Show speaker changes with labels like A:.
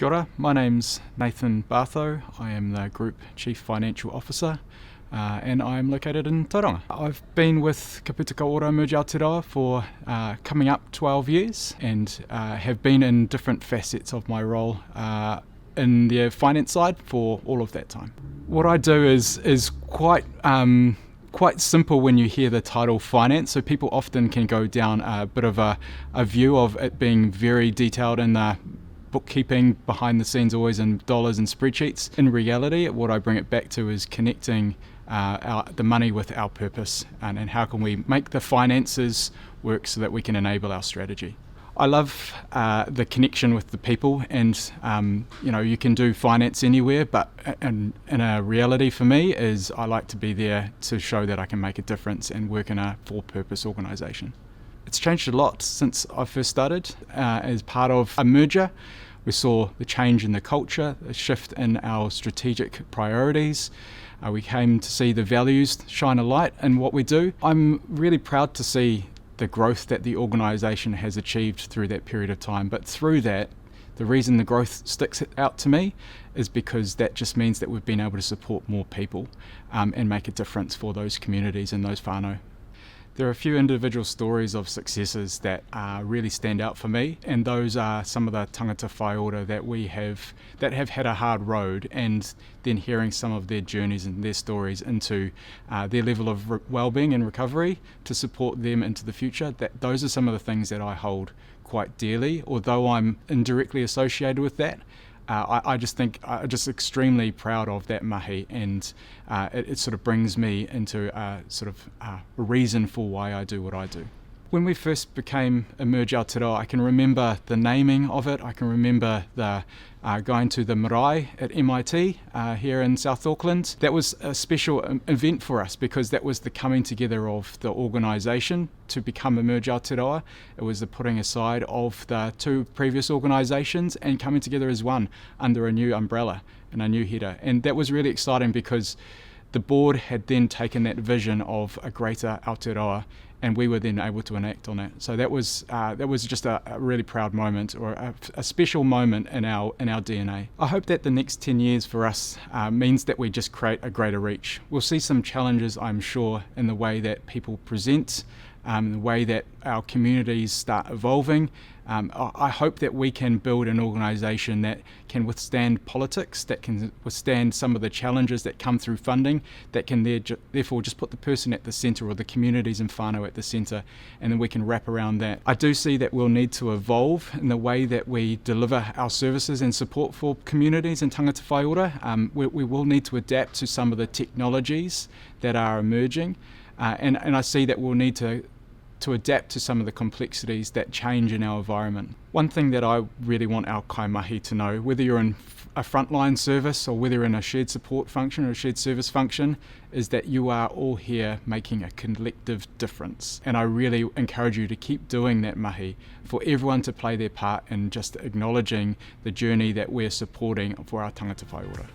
A: Kia ora, my name's Nathan Barthow. I am the Group Chief Financial Officer and I'm located in Tauranga. I've been with Ka Puta merge Aotearoa for coming up 12 years and have been in different facets of my role in the finance side for all of that time. What I do is quite simple when you hear the title finance, so people often can go down a bit of a view of it being very detailed in the bookkeeping behind the scenes, always in dollars and spreadsheets. In reality, what I bring it back to is connecting the money with our purpose and how can we make the finances work so that we can enable our strategy. I love the connection with the people, and you can do finance anywhere, but in a reality for me is I like to be there to show that I can make a difference and work in a for-purpose organisation. It's changed a lot since I first started. As part of a merger, we saw the change in the culture, a shift in our strategic priorities. We came to see the values shine a light in what we do. I'm really proud to see the growth that the organisation has achieved through that period of time. But through that, the reason the growth sticks out to me is because that just means that we've been able to support more people and make a difference for those communities and those whānau. There are a few individual stories of successes that really stand out for me, and those are some of the tangata whai ora that have had a hard road, and then hearing some of their journeys and their stories into their level of well-being and recovery to support them into the future. Those are some of the things that I hold quite dearly, although I'm indirectly associated with that. I'm just extremely proud of that mahi, and it sort of brings me into a reason for why I do what I do. When we first became Emerge Aotearoa, I can remember the naming of it. I can remember the going to the marae at MIT here in South Auckland. That was a special event for us because that was the coming together of the organisation to become Emerge Aotearoa. It was the putting aside of the two previous organisations and coming together as one under a new umbrella and a new header. And that was really exciting because the board had then taken that vision of a greater Aotearoa, and we were then able to enact on it. So that was just a really proud moment, or a special moment in our DNA. I hope that the next 10 years for us means that we just create a greater reach. We'll see some challenges, I'm sure, in the way that people present, the way that our communities start evolving. I hope that we can build an organisation that can withstand politics, that can withstand some of the challenges that come through funding, that can therefore just put the person at the centre, or the communities and whānau at the centre, and then we can wrap around that. I do see that we'll need to evolve in the way that we deliver our services and support for communities and tangata whai ora. We will need to adapt to some of the technologies that are emerging, and I see that we'll need to adapt to some of the complexities that change in our environment. One thing that I really want our kaimahi to know, whether you're in a frontline service or whether you're in a shared support function or a shared service function, is that you are all here making a collective difference. And I really encourage you to keep doing that mahi, for everyone to play their part in just acknowledging the journey that we're supporting for our tangata whai ora.